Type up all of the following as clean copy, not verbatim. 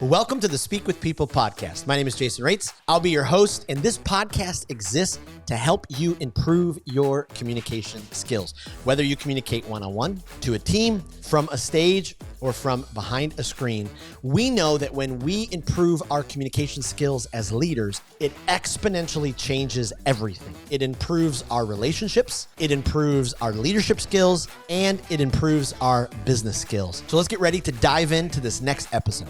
Welcome to the Speak with People podcast. My name is Jason Raitz. I'll be your host, and this podcast exists to help you improve your communication skills. Whether you communicate one-on-one, to a team, from a stage, or from behind a screen, we know that when we improve our communication skills as leaders, it exponentially changes everything. It improves our relationships, it improves our leadership skills, and it improves our business skills. So let's get ready to dive into this next episode.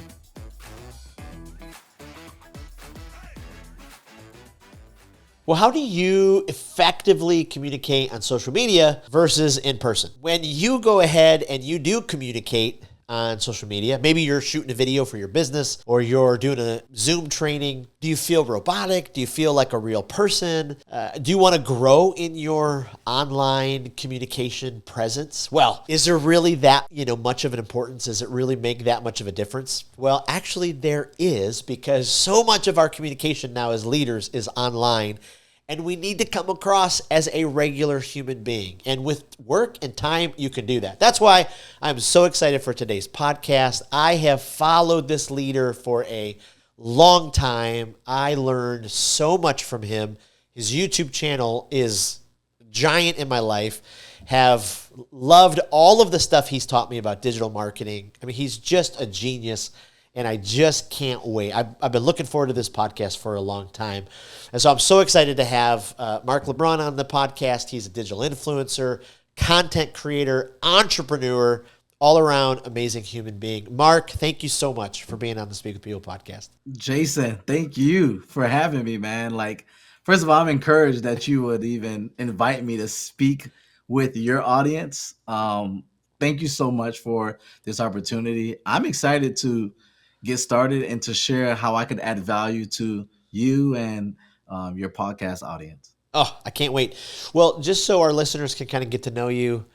Well, how do you effectively communicate on social media versus in person? When you go ahead and you do communicate on social media, maybe you're shooting a video for your business or you're doing a Zoom training, do you feel robotic? Do you feel like a real person? Do you want to grow in your online communication presence? Well, is there really that, much of an importance? Does it really make that much of a difference? Well, actually there is, because so much of our communication now as leaders is online. And we need to come across as a regular human being. And with work and time, you can do that. That's why I'm so excited for today's podcast. I have followed this leader for a long time. I learned so much from him. His YouTube channel is giant in my life. Have loved all of the stuff he's taught me about digital marketing. I mean, he's just a genius. And I just can't wait. I've been looking forward to this podcast for a long time. And so I'm so excited to have Mark LeBron on the podcast. He's a digital influencer, content creator, entrepreneur, all around amazing human being. Mark, thank you so much for being on the Speak with People podcast. Jason, thank you for having me, man. First of all, I'm encouraged that you would even invite me to speak with your audience. Thank you so much for this opportunity. I'm excited to get started and to share how I could add value to you and your podcast audience. Oh, I can't wait. Well, just so our listeners can kind of get to know you,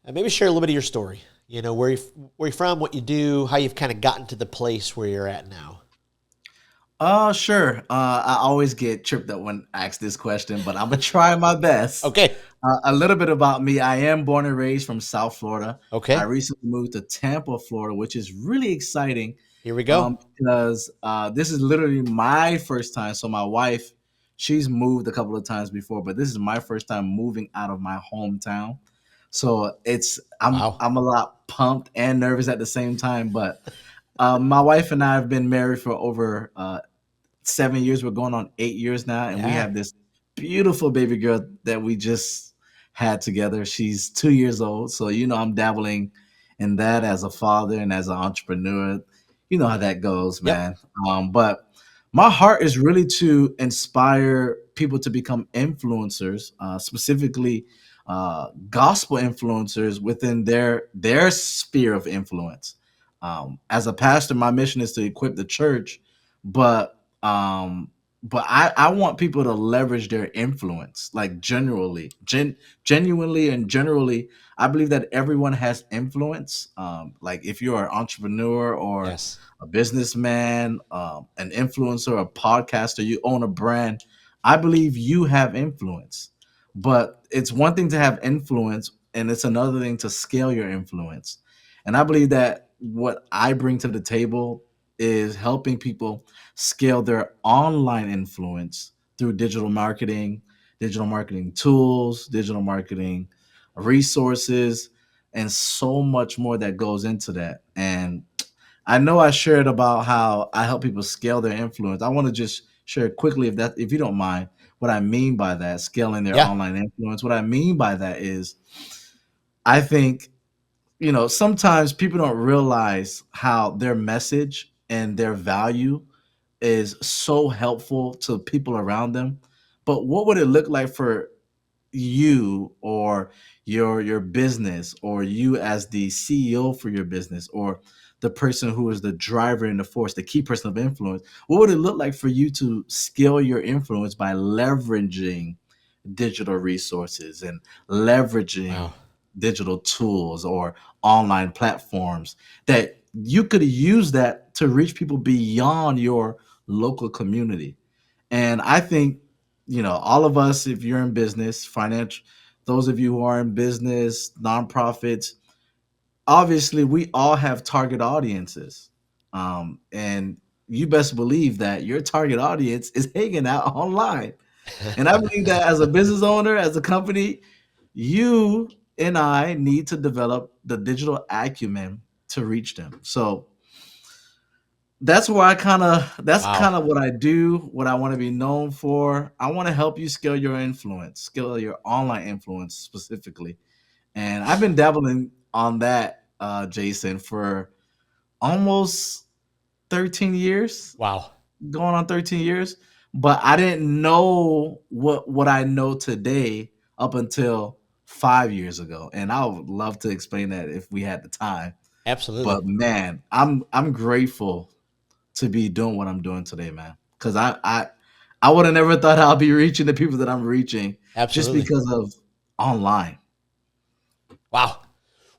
maybe share a little bit of your story. Where you're from, what you do, how you've kind of gotten to the place where you're at now. Sure. I always get tripped up when asked this question, but I'm gonna try my best. Okay. A little bit about me. I am born and raised from South Florida. Okay. I recently moved to Tampa, Florida, which is really exciting. Here we go. Because this is literally my first time. So my wife, she's moved a couple of times before, but this is my first time moving out of my hometown. So I'm a lot pumped and nervous at the same time. But my wife and I have been married for over 7 years. We're going on 8 years now, and we have this beautiful baby girl that we just had together. She's 2 years old, so I'm dabbling in that as a father and as an entrepreneur. You know how that goes, man. Yep. But my heart is really to inspire people to become influencers, specifically gospel influencers within their sphere of influence. As a pastor, my mission is to equip the church, but I want people to leverage their influence, like genuinely, and generally. I believe that everyone has influence. Like if you're an entrepreneur or a businessman, an influencer, a podcaster, you own a brand, I believe you have influence. But it's one thing to have influence, and it's another thing to scale your influence. And I believe that what I bring to the table is helping people scale their online influence through digital marketing tools, digital marketing resources, and so much more that goes into that. And I know I shared about how I help people scale their influence. I want to just share quickly, if you don't mind, what I mean by that, scaling their online influence. What I mean by that is, I think, sometimes people don't realize how their message and their value is so helpful to people around them. But what would it look like for you or your business, or you as the CEO for your business, or the person who is the driver and the force, the key person of influence? What would it look like for you to scale your influence by leveraging digital resources and leveraging digital tools or online platforms that you could use that to reach people beyond your local community? And I think, all of us, if you're in business, financial, those of you who are in business, nonprofits, obviously we all have target audiences. And you best believe that your target audience is hanging out online. And I believe that as a business owner, as a company, you and I need to develop the digital acumen to reach them. So that's where that's Wow. kind of what I do, what I want to be known for. I want to help you scale your influence, scale your online influence specifically. And I've been dabbling on that, Jason, for almost 13 years, Wow. going on 13 years. But I didn't know what I know today up until 5 years ago. And I would love to explain that if we had the time. But Absolutely. man, I'm grateful to be doing what I'm doing today, man. Because I would have never thought I'll be reaching the people that I'm reaching just Absolutely. because of online. Wow.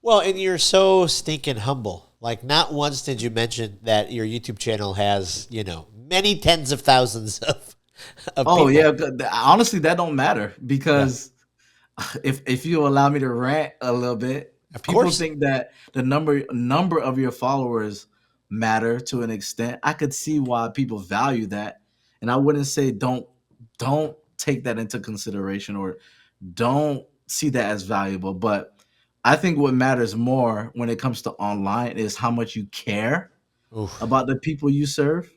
Well, and you're so stinking humble. Like, not once did you mention that your YouTube channel has, many tens of thousands of Oh people. yeah, honestly, that don't matter Yeah. because if you allow me to rant a little bit, Of people course. think that the number of your followers matter to an extent. I could see why people value that, and I wouldn't say don't take that into consideration or don't see that as valuable. But I think what matters more when it comes to online is how much you care Oof. about the people you serve.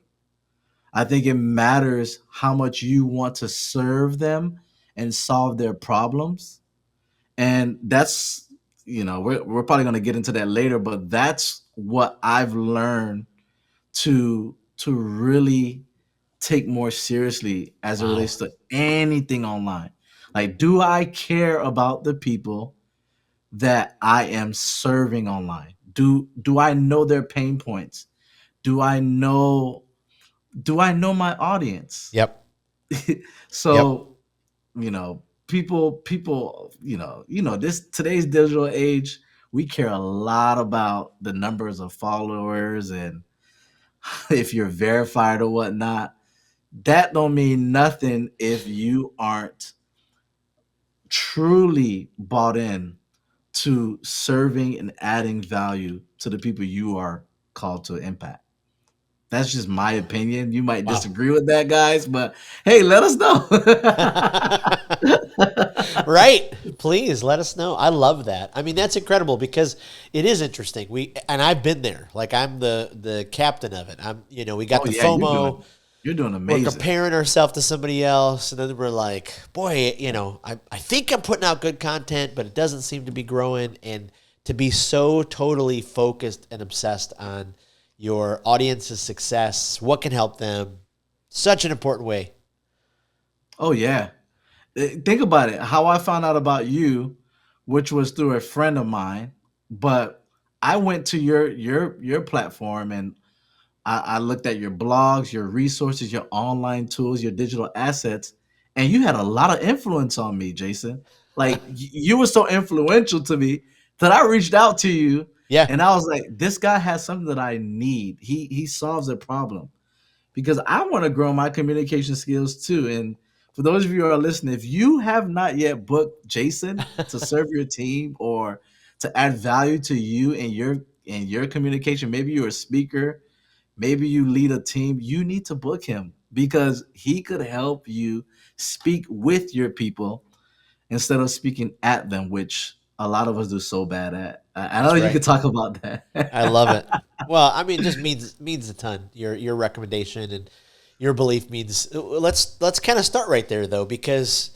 I think it matters how much you want to serve them and solve their problems. And that's, we're probably going to get into that later, but that's what I've learned to really take more seriously as it Wow. relates to anything online. Like, do I care about the people that I am serving online? Do I know their pain points? Do I know do I know my audience? Yep. Yep. So, people, this today's digital age, we care a lot about the numbers of followers and if you're verified or whatnot. That don't mean nothing if you aren't truly bought in to serving and adding value to the people you are called to impact. That's just my opinion. You might Wow. disagree with that, guys, but hey, let us know. Right. Please let us know. I love that. I mean, that's incredible because it is interesting. I've been there. Like, I'm the captain of it. We got Oh the yeah, FOMO. you're doing We're amazing. comparing ourselves to somebody else, and then we're like, boy, I think I'm putting out good content, but it doesn't seem to be growing. And to be so totally focused and obsessed on your audience's success, what can help them, such an important way. Oh yeah. Think about it. How I found out about you, which was through a friend of mine, but I went to your platform and I looked at your blogs, your resources, your online tools, your digital assets, and you had a lot of influence on me, Jason. Like you were so influential to me that I reached out to you Yeah, and I was like, this guy has something that I need. He solves a problem because I want to grow my communication skills too. And for those of you who are listening, if you have not yet booked Jason to serve your team or to add value to you and your communication, maybe you're a speaker, maybe you lead a team, you need to book him because he could help you speak with your people instead of speaking at them, which a lot of us do so bad at. I know that's you right. could talk about I love it. that. Well, I mean, it just means a ton. Your recommendation and your belief means. Let's kind of start right there though, because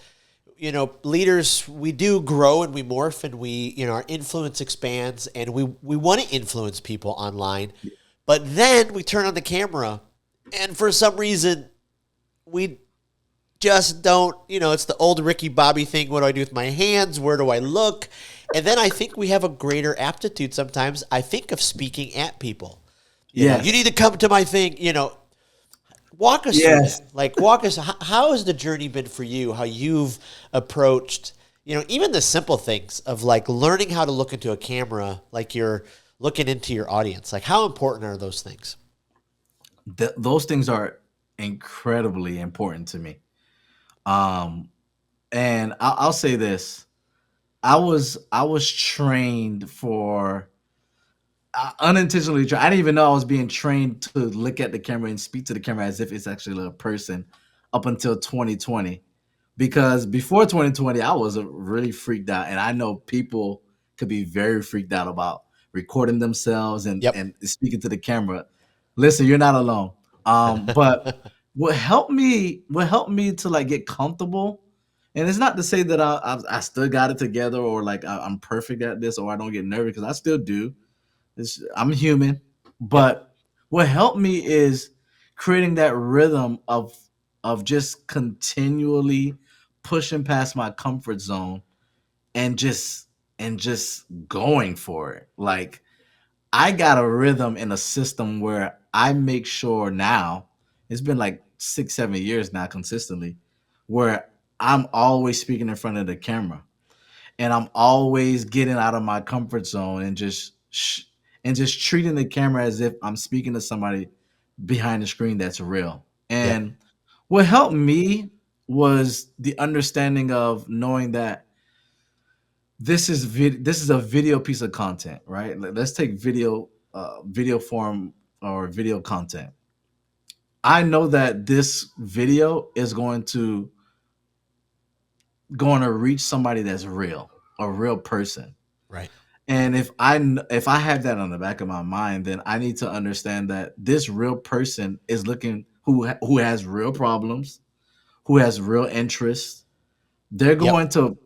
leaders, we do grow and we morph and we our influence expands and we want to influence people online, but then we turn on the camera, and for some reason we just don't, it's the old Ricky Bobby thing. What do I do with my hands? Where do I look? And then I think we have a greater aptitude sometimes. I think of speaking at people. You need Yes. to come to my thing. Walk us through Yes. that. Like, walk us. How has the journey been for you? How you've approached, even the simple things of like learning how to look into a camera, like you're looking into your audience. Like, how important are those things? Those things are incredibly important to me. Um, and I'll say this: I was trained for unintentionally I didn't even know I was being trained to look at the camera and speak to the camera as if it's actually a person up until 2020. Because before 2020, I was really freaked out, and I know people could be very freaked out about recording themselves Yep. and speaking to the camera. Listen, you're not alone. But what helped me to like get comfortable, and it's not to say that I still got it together or like I'm perfect at this or I don't get nervous because I still do. I'm human, Yep. but what helped me is creating that rhythm of just continually pushing past my comfort zone and just going for it. Like I got a rhythm and a system where I make sure now, it's been like 6, 7 years now consistently, where I'm always speaking in front of the camera and I'm always getting out of my comfort zone and just treating the camera as if I'm speaking to somebody behind the screen that's real. Yep. And what helped me was the understanding of knowing that this is a video piece of content, right? Let's take video form or video content. I know that this video is going to reach somebody that's real, a real person. Right. And if I have that on the back of my mind, then I need to understand that this real person is looking who has real problems, who has real interests. They're Yep. going to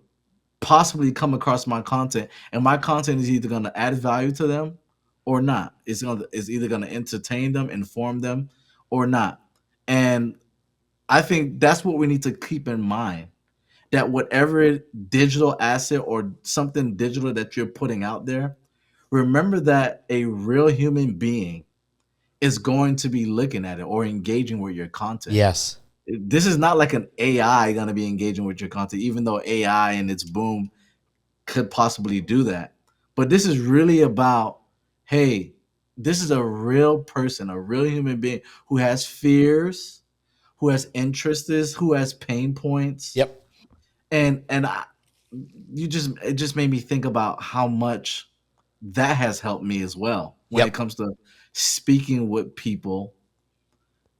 possibly come across my content, and my content is either going to add value to them or not. It's either going to entertain them, inform them, or not. And I think that's what we need to keep in mind, that whatever digital asset or something digital that you're putting out there, remember that a real human being is going to be looking at it or engaging with your content. Yes. This is not like an AI going to be engaging with your content, even though AI and its boom could possibly do that. But this is really about, hey, this is a real person, a real human being who has fears, who has interests, who has pain points, Yep. and it just made me think about how much that has helped me as well when it Yep. comes to speaking with people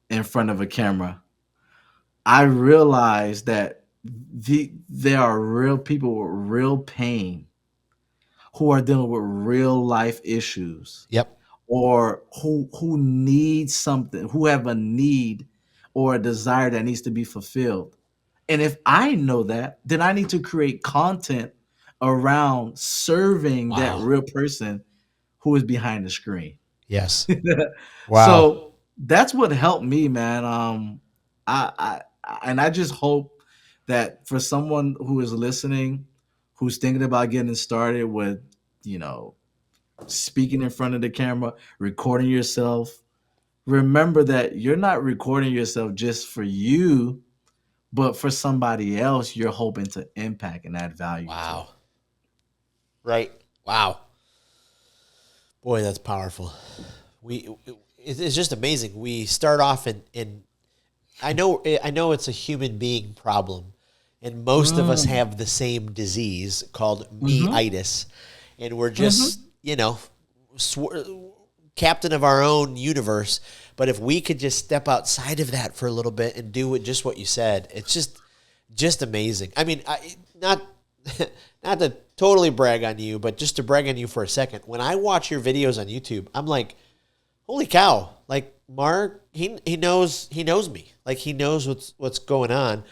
in front of a camera. I realized that there are real people with real pain who are dealing with real life issues Yep. or who need something, who have a need or a desire that needs to be fulfilled. And if I know that, then I need to create content around serving that Wow. real person who is behind the screen. Yes. Wow. So that's what helped me, man. And I just hope that for someone who is listening, who's thinking about getting started with, you know, speaking in front of the camera, recording yourself, remember that you're not recording yourself just for you, but for somebody else you're hoping to impact and add value to. Wow. Right. Wow. Boy, that's powerful. We it's just amazing. We start off in I know it's a human being problem, and most of us Mm, have the same disease called mhm, me-itis, and we're mhm. just captain of our own universe. But if we could just step outside of that for a little bit and do just what you said, it's just amazing. I mean, not not to totally brag on you, but just to brag on you for a second. When I watch your videos on YouTube, I'm like, holy cow! Like Mark, he knows me. Like he knows what's going on.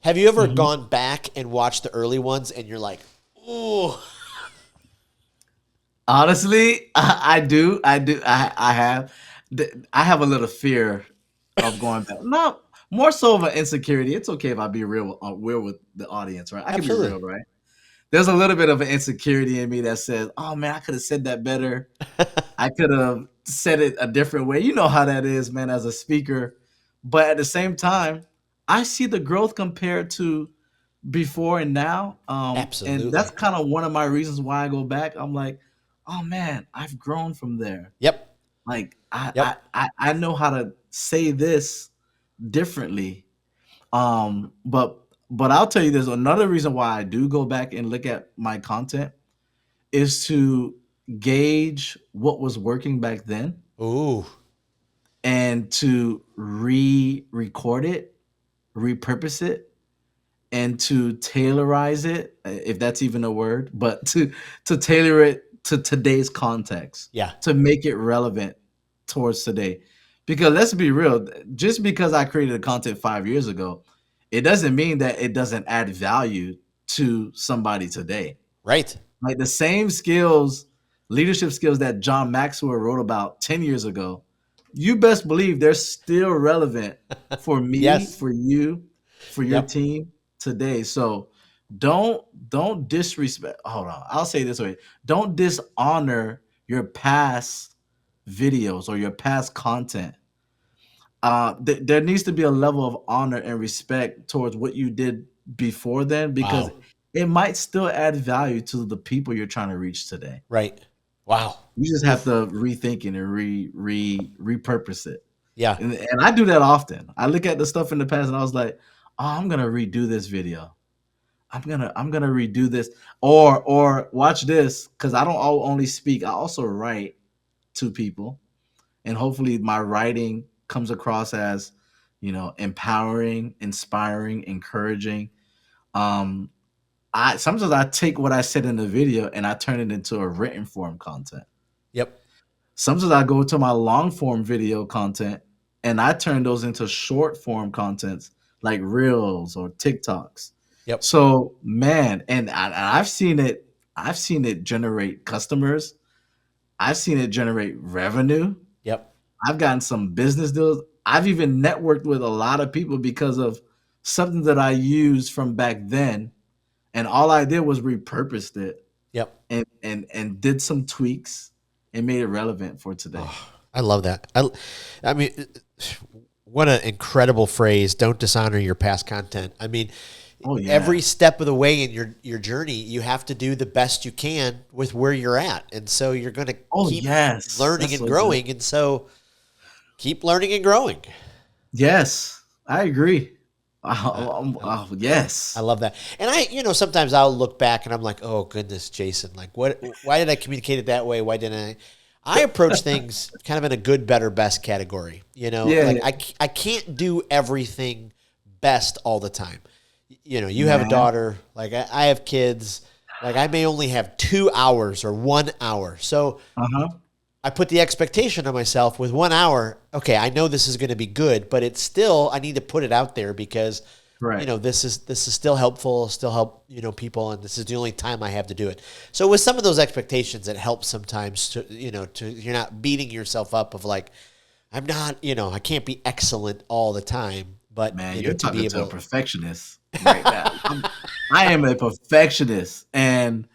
Have you ever Mhm. gone back and watched the early ones and you're like, oh, Honestly, I do. I have. I have a little fear of going back. Not more so of an insecurity. It's okay if I be real with the audience, right? I can be absolutely. real, right? There's a little bit of an insecurity in me that says, "Oh man, I could have said that better. I could have said it a different way." You know how that is, man, as a speaker. But at the same time, I see the growth compared to before and now. And that's Absolutely. kind of one of my reasons why I go back. I'm like, oh man, I've grown from there. Yep. Like Yep. I know how to say this differently. But I'll tell you, there's another reason why I do go back and look at my content is to gauge what was working back then Ooh. and to re-record it, repurpose it, and to tailorize it, if that's even a word, but to tailor it to today's context, Yeah. to make it relevant towards today. Because let's be real, just because I created a content 5 years ago, it doesn't mean that it doesn't add value to somebody today. Right. Like the same skills, leadership skills that John Maxwell wrote about 10 years ago, you best believe they're still relevant for me, Yes. for you, for your Yep. team today. So don't disrespect. Hold on. I'll say it this way. Don't dishonor your past videos or your past content. There needs to be a level of honor and respect towards what you did before then, because Wow. it might still add value to the people you're trying to reach today. Right. Wow. You just have Oof. to rethink it and repurpose it. Yeah. And I do that often. I look at the stuff in the past and I was like, oh, I'm gonna redo this video. I'm gonna redo this, or watch this, because I don't only speak. I also write to people, and hopefully my writing comes across as, empowering, inspiring, encouraging. Um, I sometimes I take what I said in the video and I turn it into a written form content. Yep. Sometimes I go to my long form video content and I turn those into short form contents like reels or TikToks. Yep. So man, and I've seen it. I've seen it generate customers. I've seen it generate revenue. Yep. I've gotten some business deals. I've even networked with a lot of people because of something that I used from back then, and all I did was repurposed it Yep. and did some tweaks and made it relevant for today. Oh, I love that. I mean, what an incredible phrase. Don't dishonor your past content. I mean, Oh yeah. every step of the way in your journey, you have to do the best you can with where you're at. And so you're going to Oh keep yes. learning That's and so growing. good. And so keep learning and growing. Yes, I agree. Uh, I, Yes. I love that. And sometimes I'll look back and I'm like, oh goodness, Jason, like why did I communicate it that way? Why didn't I approach things kind of in a good, better, best category. Yeah, Like I can't do everything best all the time. You have a man. daughter, like I have kids, like I may only have 2 hours or 1 hour. So Uh-huh. I put the expectation on myself with 1 hour. Okay, I know this is going to be good, but it's still, I need to put it out there because Right. this is still helpful, still help, people, and this is the only time I have to do it. So with some of those expectations, it helps sometimes to, you're not beating yourself up of like, I'm not, I can't be excellent all the time, but, Man, you're to be talking to a able. perfectionist right now. I am a perfectionist, and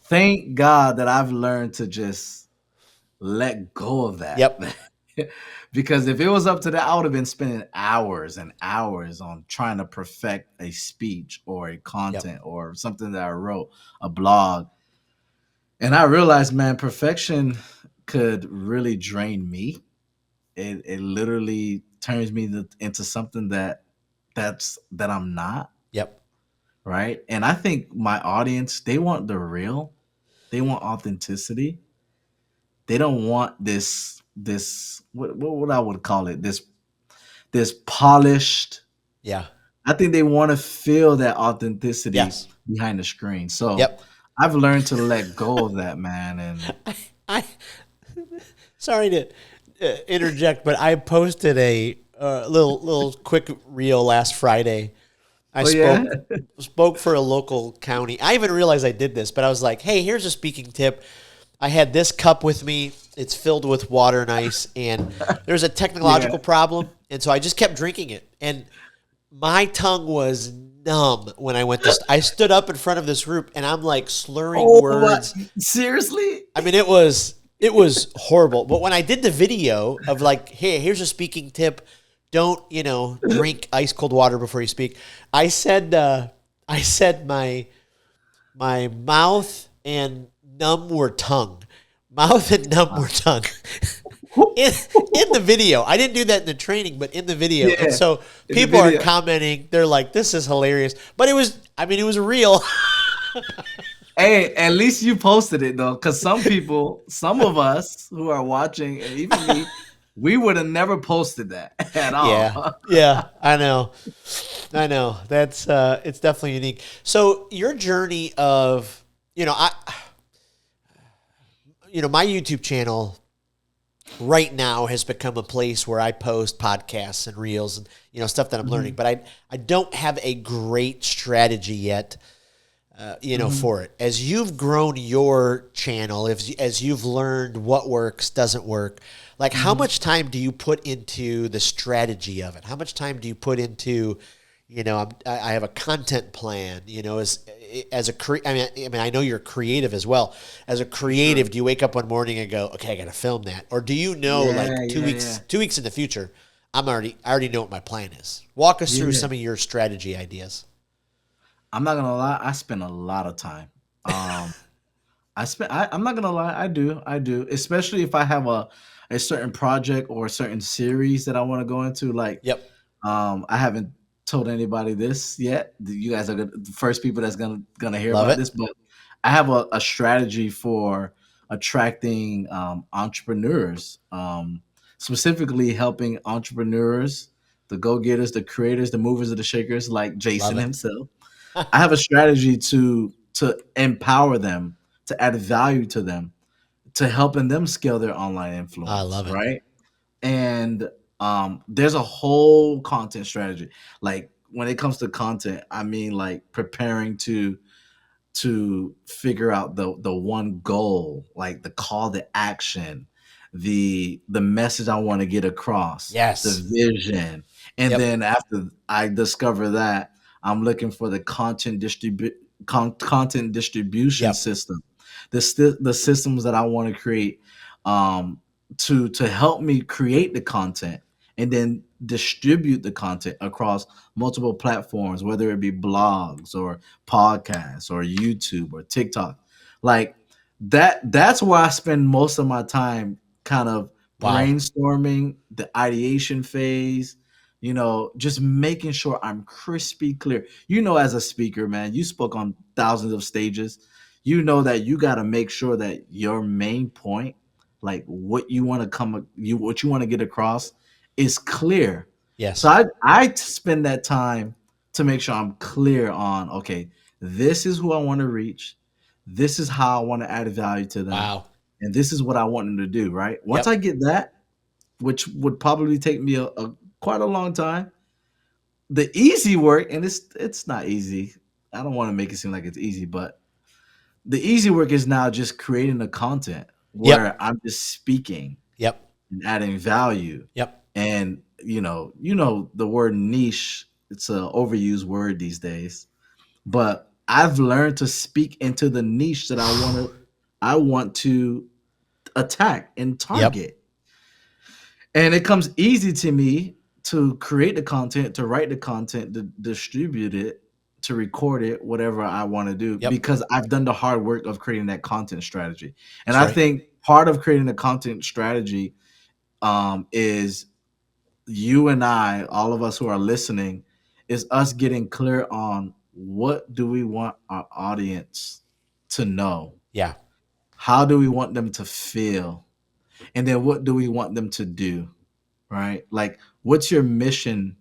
thank God that I've learned to just let go of that. Yep. Because if it was up to that, I would have been spending hours and hours on trying to perfect a speech or a Yep. content or something that I wrote, a blog. And I realized, man, perfection could really drain me. It literally turns me into something that I'm not, Yep. right? And I think my audience, they want the real. They want authenticity. They don't want this what I would call it, this polished. Yeah. I think they want to feel that authenticity Yes. behind the screen. So Yep. I've learned to let go of that, man. And I sorry to interject, but I posted a little quick reel last Friday. I oh yeah, spoke for a local county. I even realized I did this, but I was like, "Hey, here's a speaking tip. I had this cup with me. It's filled with water and ice, and there's a yeah. technological problem, and so I just kept drinking it, and my tongue was numb when I went to. I stood up in front of this group, and I'm like slurring Oh my, words. seriously? I mean, it was horrible. But when I did the video of like, hey, here's a speaking tip. Don't, drink ice cold water before you speak. I said my mouth and numb were tongue. Mouth and numb were tongue. in the video. I didn't do that in the training, but in the video. And Yeah, so in the people are video. commenting. They're like, this is hilarious. But it was real. Hey, at least you posted it though, because some people, some of us who are watching, and even me, we would have never posted that at all. Yeah, yeah, I know. I know. That's it's definitely unique. So your journey of, my YouTube channel right now has become a place where I post podcasts and reels and stuff that I'm learning, Mhm, but I don't have a great strategy yet mhm, for it. As you've grown your channel, as you've learned what works, doesn't work, like how mhm. much time do you put into the strategy of it? How much time do you put into, I have a content plan, as a I mean, I know you're creative as well. As a For sure. creative, do you wake up one morning and go, okay, I got to film that, or do you know Yeah, like two yeah, weeks, yeah, 2 weeks in the future, I already know what my plan is. Walk us through yeah. some of your strategy ideas. I'm not gonna lie, I spend a lot of time. Um, I'm not gonna lie, I do, especially if I have a certain project or a certain series that I want to go into. Like, Yep, I haven't told anybody this yet. You guys are the first people that's gonna hear love about it. this, but I have a strategy for attracting entrepreneurs, specifically helping entrepreneurs, the go getters, the creators, the movers, and the shakers, like Love Jason it. himself. I have a strategy to empower them, to add value to them, to helping them scale their online I influence, love it. right? And there's a whole content strategy. Like when it comes to content, I mean like preparing to figure out the one goal, like the call to action, the message I want to get across, the Yes. vision. And Yep. then after I discover that, I'm looking for the content distribution Yep. system, the systems that I want to create, um, to help me create the content and then distribute the content across multiple platforms, whether it be blogs or podcasts or YouTube or TikTok. Like that's where I spend most of my time kind of Wow. brainstorming, the ideation phase, just making sure I'm crispy clear. As a speaker, man, you spoke on thousands of stages. You know that you got to make sure that your main point, like what you want to get across, is clear. So Yes. I spend that time to make sure I'm clear on, okay, this is who I want to reach. This is how I want to add value to them. Wow. And this is what I want them to do, right? Once I Yep. get that, which would probably take me a quite a long time, the easy work, and it's not easy. I don't want to make it seem like it's easy, but the easy work is now just creating the content Yep. where I'm just speaking Yep. and adding value. Yep. And the word niche, it's an overused word these days. But I've learned to speak into the niche that I want to attack and Yep. target. And it comes easy to me to create the content, to write the content, to distribute it, to record it, whatever I want to do, Yep. because I've done the hard work of creating that content strategy. And That's I right. think part of creating a content strategy is you and I, all of us who are listening, is us getting clear on what do we want our audience to know? Yeah. How do we want them to feel? And then what do we want them to do? Right? Like what's your mission?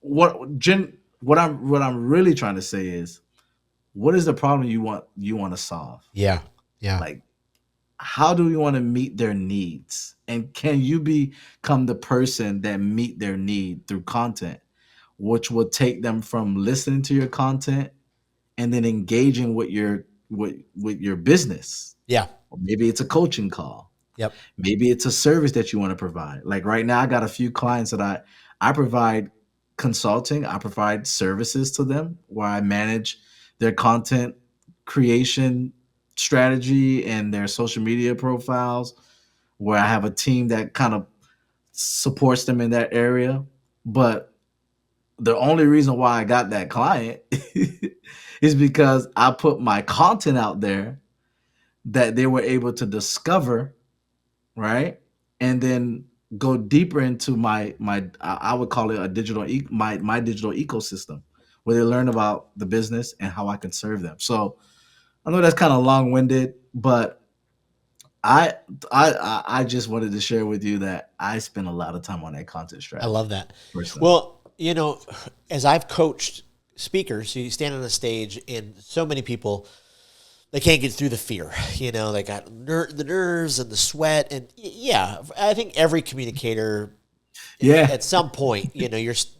What I'm really trying to say is what is the problem you want to solve? Yeah. Yeah. Like how do we want to meet their needs? And can you become the person that meet their need through content, which will take them from listening to your content and then engaging with your business. Yeah. Or maybe it's a coaching call. Yep. Maybe it's a service that you want to provide. Like right now, I got a few clients that I provide consulting. I provide services to them where I manage their content creation strategy and their social media profiles. Where I have a team that kind of supports them in that area. But the only reason why I got that client is because I put my content out there that they were able to discover, right? And then go deeper into I would call it a my digital ecosystem where they learn about the business and how I can serve them. So I know that's kind of long winded, but I, I just wanted to share with you that I spend a lot of time on that content I love strategy that. personally. Well, as I've coached speakers, you stand on a stage and so many people, they can't get through the fear. They got the nerves and the sweat. And yeah, I think every communicator Yeah. at some point, you're just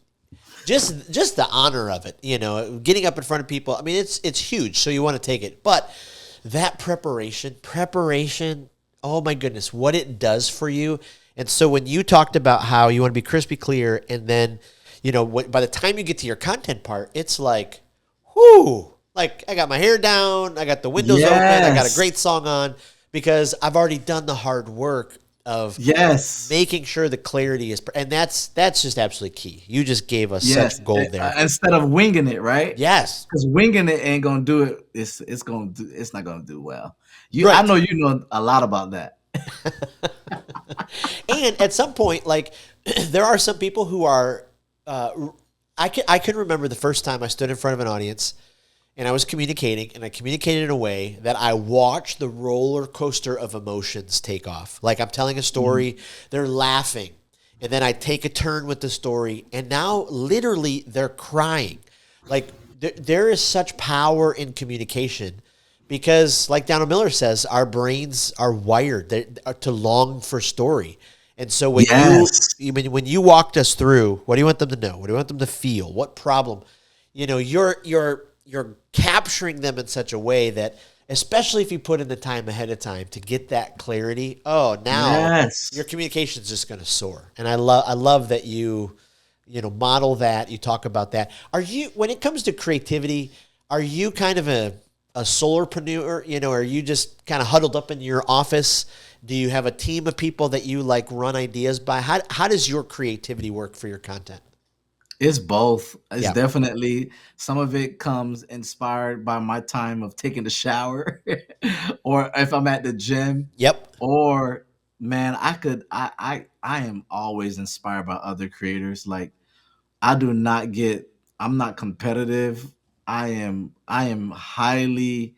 the honor of it, getting up in front of people. I mean, it's huge. So you want to take it. But that preparation, oh my goodness, what it does for you. And so when you talked about how you want to be crispy clear, and then, by the time you get to your content part, it's like, whoo, like I got my hair down, I got the windows open, I got a Yes. great song on because I've already done the hard work of Yes. making sure the clarity is, and that's just absolutely key. You just gave us Yes. such gold there. Instead of winging it, right? Yes, Because winging it ain't gonna do it. It's not gonna do well. I right. know you know a lot about that. And at some point, like there are some people who are, I can remember the first time I stood in front of an audience and I was communicating, and I communicated in a way that I watched the roller coaster of emotions take off. Like I'm telling a Mhm. story, they're laughing, and then I take a turn with the story, and now literally they're crying. Like there is such power in communication because, like Donald Miller says, our brains are wired to long for story. And so Yes. when you walked us through, what do you want them to know? What do you want them to feel? What problem? You're capturing them in such a way that, especially if you put in the time ahead of time to get that clarity, oh, now your Yes. communication is just going to soar. And I love that model that, you talk about that. Are you, when it comes to creativity, are you kind of a solopreneur? Are you just kind of huddled up in your office? Do you have a team of people that you like run ideas by? How does your creativity work for your content? It's both. It's Yeah. definitely some of it comes inspired by my time of taking the shower or if I'm at the gym Yep. or man, I am always inspired by other creators. Like I do not get I'm not competitive. I am highly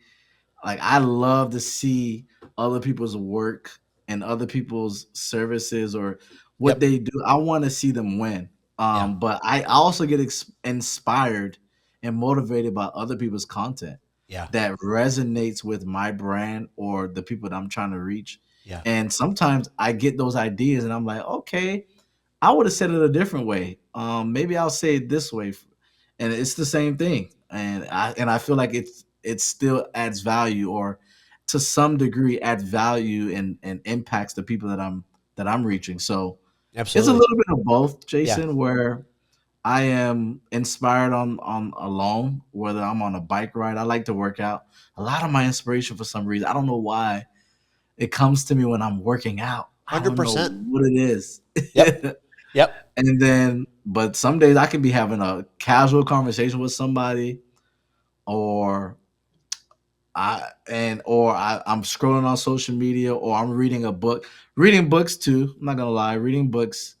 like I love to see other people's work and other people's services or what Yep. they do. I want to see them win. Yeah. But I also get inspired and motivated by other people's content Yeah. that resonates with my brand or the people that I'm trying to reach. Yeah. And sometimes I get those ideas and I'm like, okay, I would have said it a different way. Maybe I'll say it this way, and it's the same thing. And I feel like it still adds value, or to some degree adds value and impacts the people that I'm reaching. So it's a Absolutely. little bit of both, Yeah. Jason. Where I am inspired on alone, whether I'm on a bike ride. I like to work out. A lot of my inspiration for some reason, I don't know why, it comes to me when I'm working out. I don't know 100%. what it is. Yep. Yep. And then, but some days I can be having a casual conversation with somebody, or I'm scrolling on social media, or I'm reading a book. Reading books too. I'm not gonna lie. Reading books.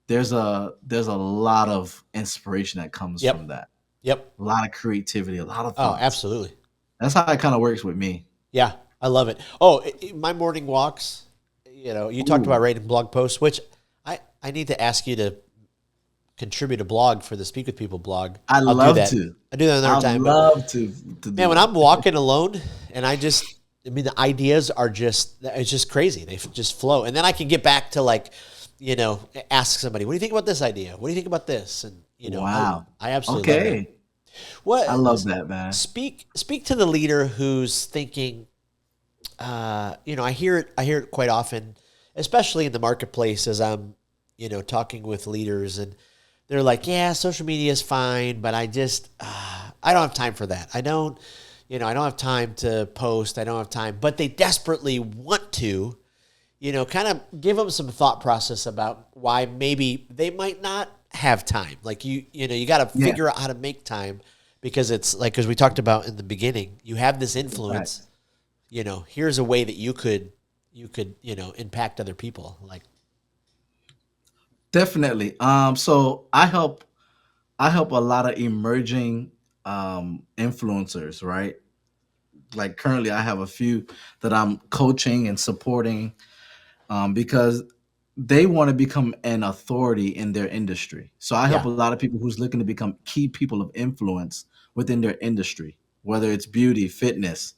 There's a lot of inspiration that comes from Yep. that. Yep. A lot of creativity. A lot of Oh, thoughts. absolutely. That's how it kind of works with me. Yeah. I love it. Oh, my morning walks, you talked Ooh, about writing blog posts, which I need to ask you to contribute a blog for the Speak with People blog. I I'll do love that. to. I'll do that another I'd time. But love to do man, when that. I'm walking alone and I mean, the ideas are it's just crazy. They just flow. And then I can get back to like, ask somebody, what do you think about this idea? What do you think about this? And, Wow. I absolutely love that. Okay. I What, love that, man. speak to the leader who's thinking, I hear it quite often, especially in the marketplace as I'm, talking with leaders, and they're like, yeah, social media is fine, but I don't have time for that. I don't have time to post. I don't have time, but they desperately want to, kind of give them some thought process about why maybe they might not have time. Like you got to Yeah. figure out how to make time because it's like, as we talked about in the beginning, you have this influence. Facts. Here's a way that you could impact other people. Like, Definitely. So I help a lot of emerging influencers, right? like currently I have a few that I'm coaching and supporting, because they want to become an authority in their industry. So I help Yeah. a lot of people who's looking to become key people of influence within their industry, whether it's beauty, fitness,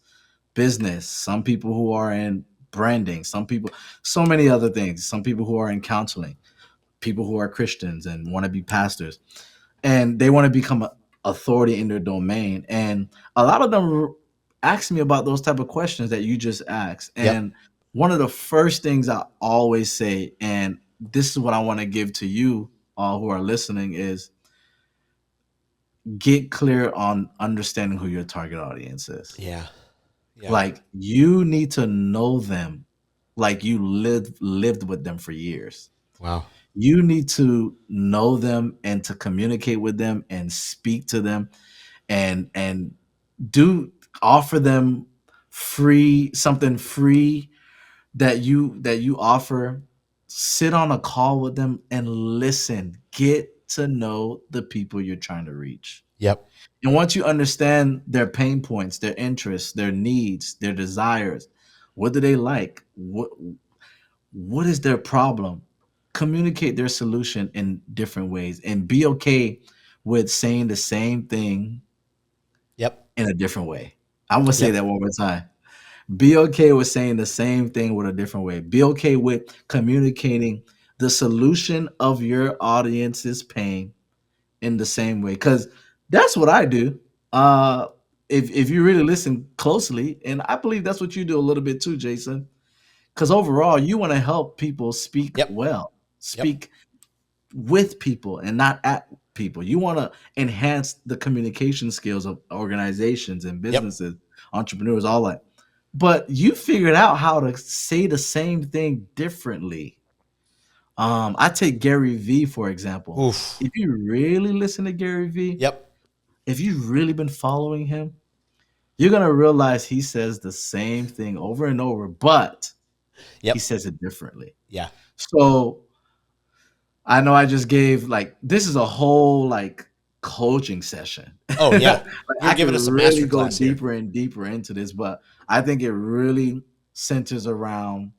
business, some people who are in branding, some people, so many other things, some people who are in counseling, people who are Christians and want to be pastors, and they want to become an authority in their domain. And a lot of them ask me about those type of questions that you just asked. Yep. And one of the first things I always say, and this is what I want to give to you all who are listening, is get clear on understanding who your target audience is. Yeah. Yeah. Like you need to know them like you lived with them for years. Wow. You need to know them and to communicate with them and speak to them and do offer them free something free that you offer. Sit on a call with them and listen. Get to know the people you're trying to reach. Yep. And once you understand their pain points, their interests, their needs, their desires, what do they like? What is their problem? Communicate their solution in different ways and be okay with saying the same thing Yep. in a different way. I'm gonna say Yep. that one more time. Be okay with saying the same thing with a different way. Be okay with communicating the solution of your audience's pain in the same way. Cause that's what I do. Uh if you really listen closely, and I believe that's what you do a little bit too, Jason. Because overall, you want to help people speak Yep. well, Yep. speak with people and not at people. You want to enhance the communication skills of organizations and Yep. businesses, entrepreneurs, all that. But you figured out how to say the same thing differently. I take Gary Vee, for example. Oof. If you really listen to Gary Vee, Yep. if you've really been following him, you're going to realize he says the same thing over and over, but he Yep. says it differently. Yeah. So I know I just gave like this is a whole like coaching session. Oh yeah. Like You're I could giving us a really master go class here. deeper and deeper into this, but I think it really centers around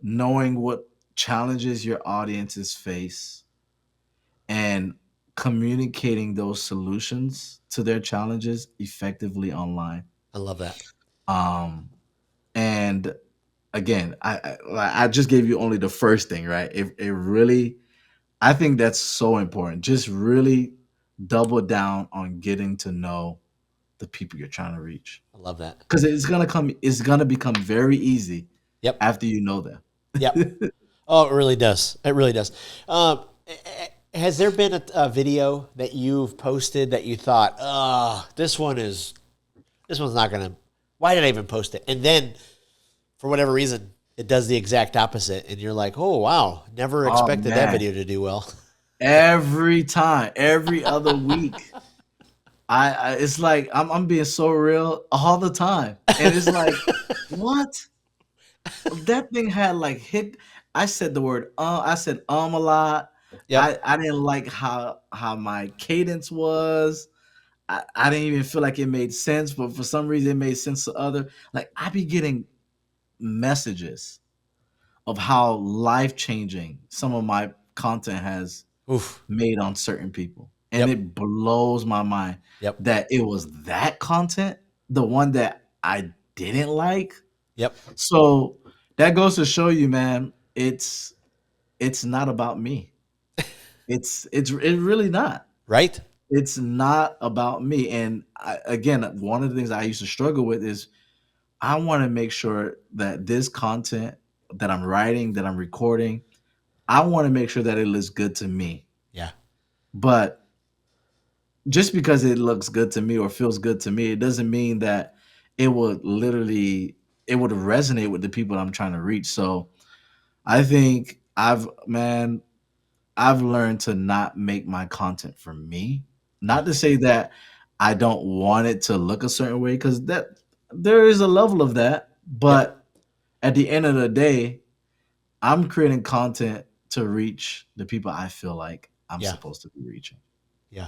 knowing what challenges your audiences face and communicating those solutions to their challenges effectively online. I love that. Um, and again, I just gave you only the first thing, right? It really I think that's so important. Just really double down on getting to know the people you're trying to reach. I love that. Because it's gonna become very easy Yep. after you know them. Yep. Oh, it really does. It really does. Has there been a video that you've posted that you thought, this one's not gonna. Why did I even post it? And then, for whatever reason, it does the exact opposite, and you're like, oh wow, never Oh expected that man. video to do well. Every time, every other week. I it's like I'm being so real all the time. And it's like, what? That thing had like hit. I said the word I said a lot. Yep. I didn't like how my cadence was. I didn't even feel like it made sense, but for some reason it made sense to other. Like I be getting messages of how life changing some of my content has Oof. made on certain people. And Yep. it blows my mind Yep. that it was that content, the one that I didn't like. Yep. So that goes to show you, man, it's not about me. It's really not. Right. It's not about me. And again, one of the things I used to struggle with is I want to make sure that this content that I'm writing, that I'm recording, I want to make sure that it looks good to me. Yeah. But just because it looks good to me or feels good to me, it doesn't mean that it would resonate with the people I'm trying to reach. So I think I've learned to not make my content for me. Yeah. Not to say that I don't want it to look a certain way, because that there is a level of that. Yep. But at the end of the day, I'm creating content to reach the people I feel like I'm Yeah. supposed to be reaching. Yeah.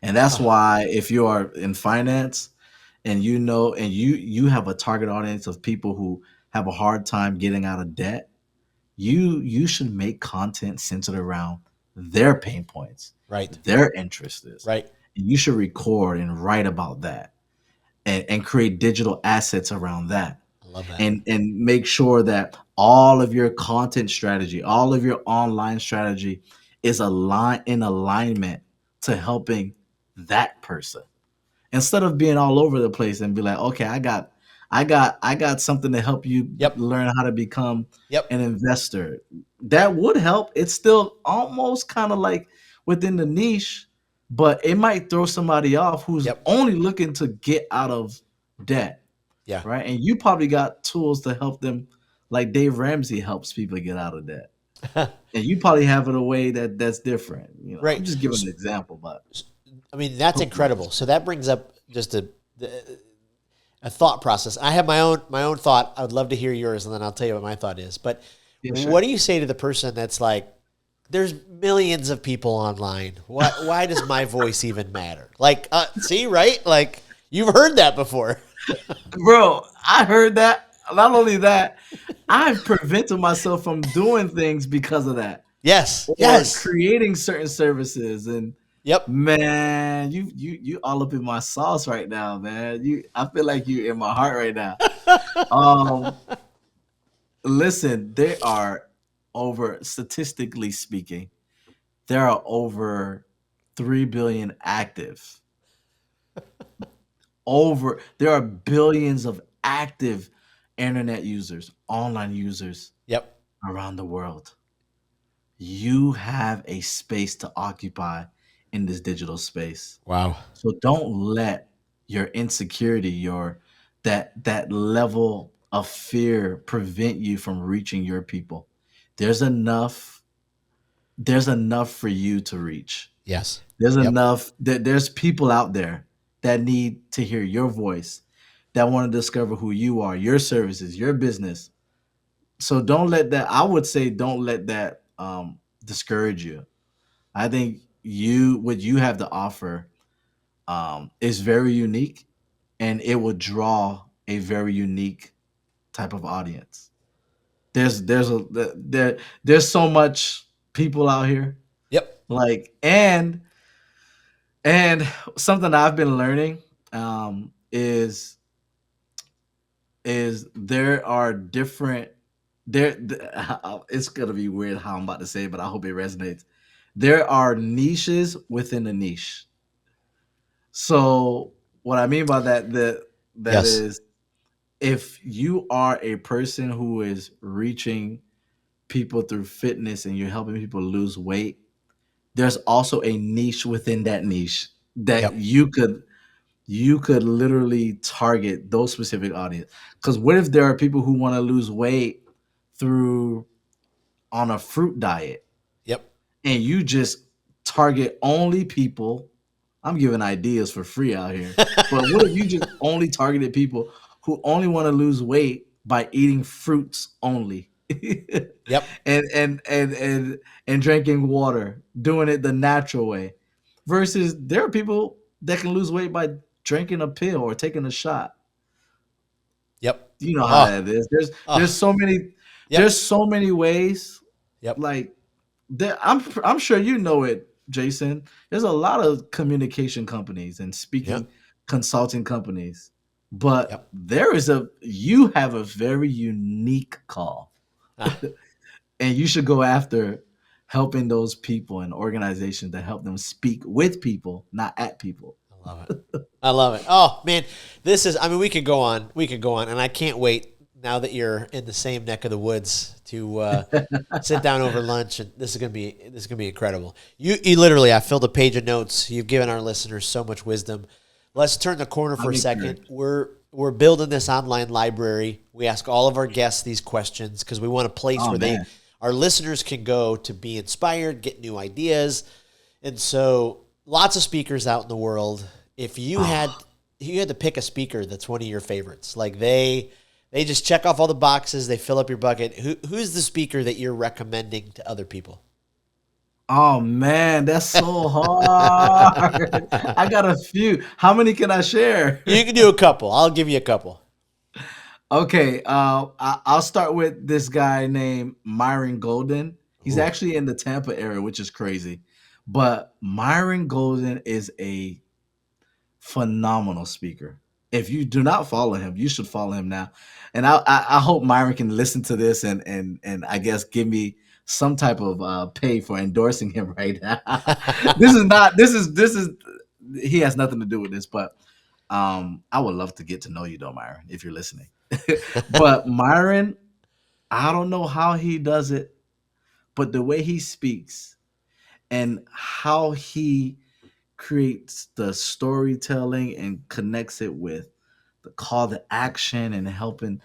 And that's Oh, why if you are in finance, and you know, and you have a target audience of people who have a hard time getting out of debt, you should make content centered around their pain points, Right. their interests is. Right. And you should record and write about that, and create digital assets around that, I love that. and make sure that all of your content strategy, all of your online strategy is in alignment to helping that person, instead of being all over the place and be like, okay, I got something to help you Yep. learn how to become Yep. an investor. That would help. It's still almost kind of like within the niche, but it might throw somebody off who's Yep. only looking to get out of debt, Yeah. right? And you probably got tools to help them, like Dave Ramsey helps people get out of debt. And you probably have it a way that's different. I'm Right. just giving an example, but I mean, that's hopefully incredible. So that brings up just a thought process. I have my own thought. I would love to hear yours, and then I'll tell you what my thought is. But yeah, what sure. do you say to the person that's like, there's millions of people online. Why does my voice even matter? Like, see, right? Like, you've heard that before. Bro, I heard that. Not only that, I've prevented myself from doing things because of that, Yes. or Yes. creating certain services. And Yep. man, you all up in my sauce right now, man. I feel like you in my heart right now. Um, Listen, there are over, statistically speaking, there are over 3 billion active. There are billions of active internet users, online users Yep. around the world. You have a space to occupy in this digital space. Wow. So don't let your insecurity, your that level of fear prevent you from reaching your people. There's enough there's enough for you to reach. Yes. There's Yep. enough that there's people out there that need to hear your voice, that want to discover who you are, your services, your business. So don't let that, I would say, don't let that discourage you. I think what you have to offer is very unique, and it will draw a very unique type of audience. There's so much people out here, Yep. like, and something I've been learning is there are different there. It's gonna be weird how I'm about to say it, but I hope it resonates. There are niches within a niche. So what I mean by that Yes. is, if you are a person who is reaching people through fitness and you're helping people lose weight, there's also a niche within that niche that Yep. you could literally target those specific audience. Because what if there are people who want to lose weight through on a fruit diet, Yep. and you just target only people? I'm giving ideas for free out here. But what if you just only targeted people who only want to lose weight by eating fruits only? Yep. And drinking water, doing it the natural way. Versus there are people that can lose weight by drinking a pill or taking a shot. Yep. You know how Oh. that is. There's Oh. so many Yep. ways. Yep. Like, I'm sure you know it, Jason. There's a lot of communication companies and speaking Yep. consulting companies, but Yep. you have a very unique call, Ah, and you should go after helping those people and organizations to help them speak with people, not at people. I love it. I love it. Oh man, this is. I mean, we could go on. We could go on, and I can't wait now that you're in the same neck of the woods to sit down over lunch. And this is gonna be incredible. You literally, I filled a page of notes. You've given our listeners so much wisdom. Let's turn the corner for I'm a second. encouraged. We're building this online library. We ask all of our guests these questions because we want a place Oh where man. our listeners can go to be inspired, get new ideas. And so lots of speakers out in the world. If you had to pick a speaker that's one of your favorites, like they just check off all the boxes, they fill up your bucket. Who's the speaker that you're recommending to other people? Oh man, that's so hard. I got a few. How many can I share? You can do a couple. I'll give you a couple. Okay, I'll start with this guy named Myron Golden. He's Ooh. actually in the Tampa area, which is crazy. But Myron Golden is a phenomenal speaker. If you do not follow him, you should follow him now. And I hope Myron can listen to this and I guess give me some type of pay for endorsing him right now. This is he has nothing to do with this, but I would love to get to know you though, Myron, if you're listening. But Myron, I don't know how he does it, but the way he speaks and how he creates the storytelling and connects it with the call to action and helping,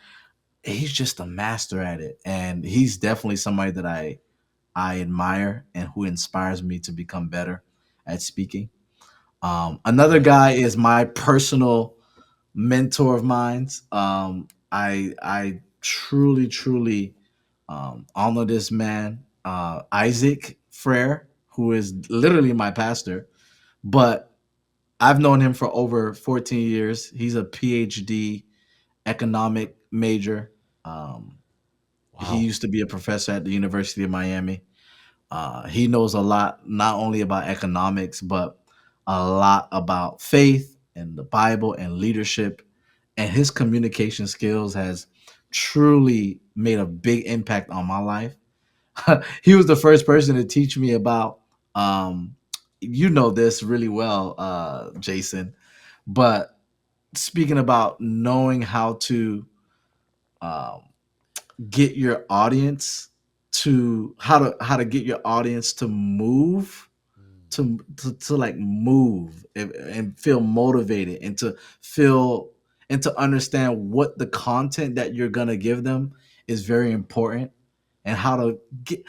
he's just a master at it. And he's definitely somebody that I admire and who inspires me to become better at speaking. Another guy is my personal mentor of mine. I truly honor this man, Isaac Frere, who is literally my pastor. But I've known him for over 14 years. He's a PhD economic major. Um, he Wow. used to be a professor at the University of Miami. He knows a lot, not only about economics, but a lot about faith and the Bible and leadership. And his communication skills has truly made a big impact on my life. He was the first person to teach me about, um, you know this really well, Jason. But speaking about knowing how to um, get your audience to how to get your audience to move to like move and feel motivated and to feel and to understand what the content that you're gonna give them is very important and how to get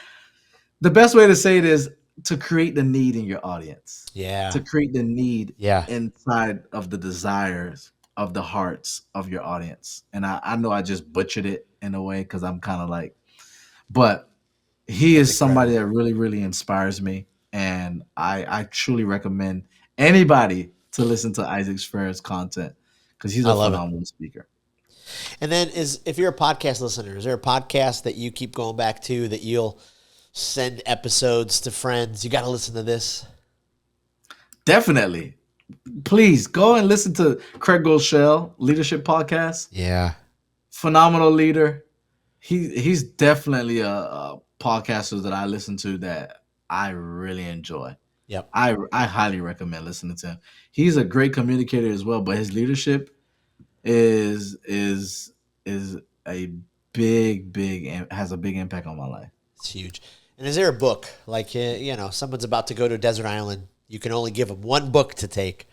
the best way to say it is to create the need in your audience, Yeah. to create the need Yeah. inside of the desires of the hearts of your audience. And I know I just butchered it in a way because I'm kind of like, but he That's is somebody incredible. that really inspires me. And I truly recommend anybody to listen to Isaac Frere's content because he's I a love it. phenomenal speaker. And then is if you're a podcast listener, is there a podcast that you keep going back to that you'll send episodes to friends? You got to listen to this. Definitely. Please go and listen to Craig Groeschel Leadership Podcast. Yeah. Phenomenal leader. He's definitely a podcaster that I listen to that I really enjoy. Yep. I highly recommend listening to him. He's a great communicator as well, but his leadership is a has a big impact on my life. It's huge. And is there a book like someone's about to go to a desert island? You can only give them one book to take.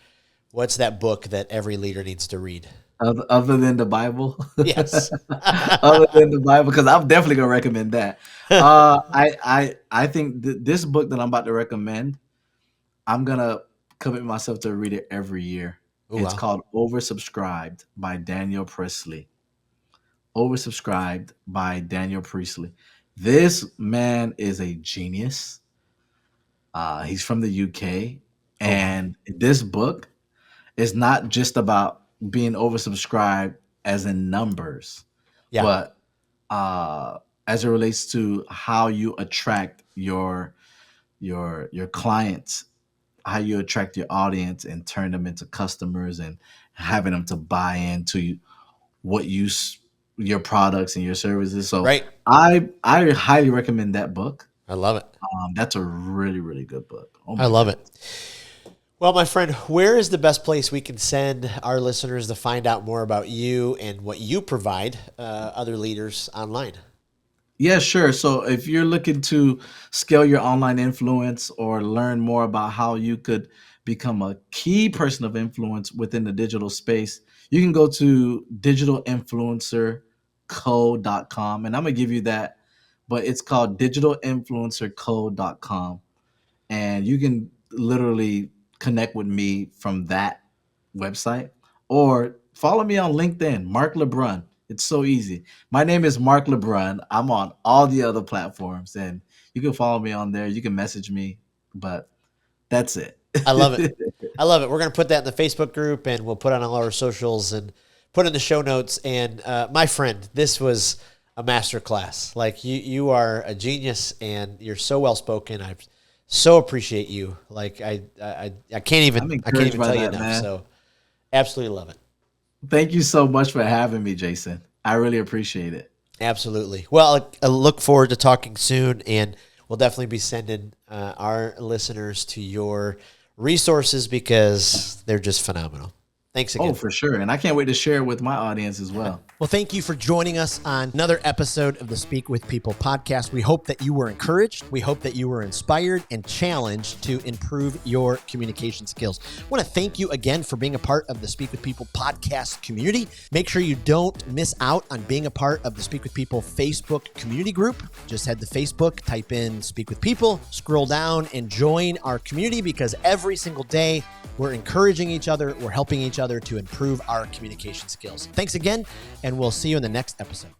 What's that book that every leader needs to read? Other than the Bible, Yes. other than the Bible, because I'm definitely gonna recommend that. I think this book that I'm about to recommend, I'm gonna commit myself to read it every year. Oh It's wow. called Oversubscribed by Daniel Presley. Oversubscribed by Daniel Priestley. This man is a genius. He's from the UK, Oh wow. and this book is not just about being oversubscribed as in numbers, Yeah. but uh, as it relates to how you attract your clients, how you attract your audience and turn them into customers and having them to buy into what your products and your services. So Right. I highly recommend that book. I love it. That's a really good book. Oh I my love it. goodness. Well, my friend, where is the best place we can send our listeners to find out more about you and what you provide other leaders online? Yeah, sure. So if you're looking to scale your online influence or learn more about how you could become a key person of influence within the digital space, you can go to digitalinfluencerco.com. And I'm going to give you that, but it's called digitalinfluencerco.com. And you can literally connect with me from that website or follow me on LinkedIn, Mark LeBrun. It's so easy. My name is Mark LeBrun. I'm on all the other platforms, and You can follow me on there. You can message me, but that's it. I love it. I love it. We're going to put that in the Facebook group, and we'll put it on all our socials and put in the show notes. And my friend, this was a masterclass. Like you are a genius, and you're so well spoken. I so appreciate you. Like I can't even tell you enough. Man. So absolutely love it. Thank you so much for having me, Jason. I really appreciate it. Absolutely. Well, I look forward to talking soon, and we'll definitely be sending our listeners to your resources because they're just phenomenal. Thanks again. Oh, for sure. And I can't wait to share it with my audience as well. Well, thank you for joining us on another episode of the Speak with People podcast. We hope that you were encouraged. We hope that you were inspired and challenged to improve your communication skills. I want to thank you again for being a part of the Speak with People podcast community. Make sure you don't miss out on being a part of the Speak with People Facebook community group. Just head to Facebook, type in Speak with People, scroll down and join our community because every single day we're encouraging each other. We're helping each other to improve our communication skills. Thanks again, and we'll see you in the next episode.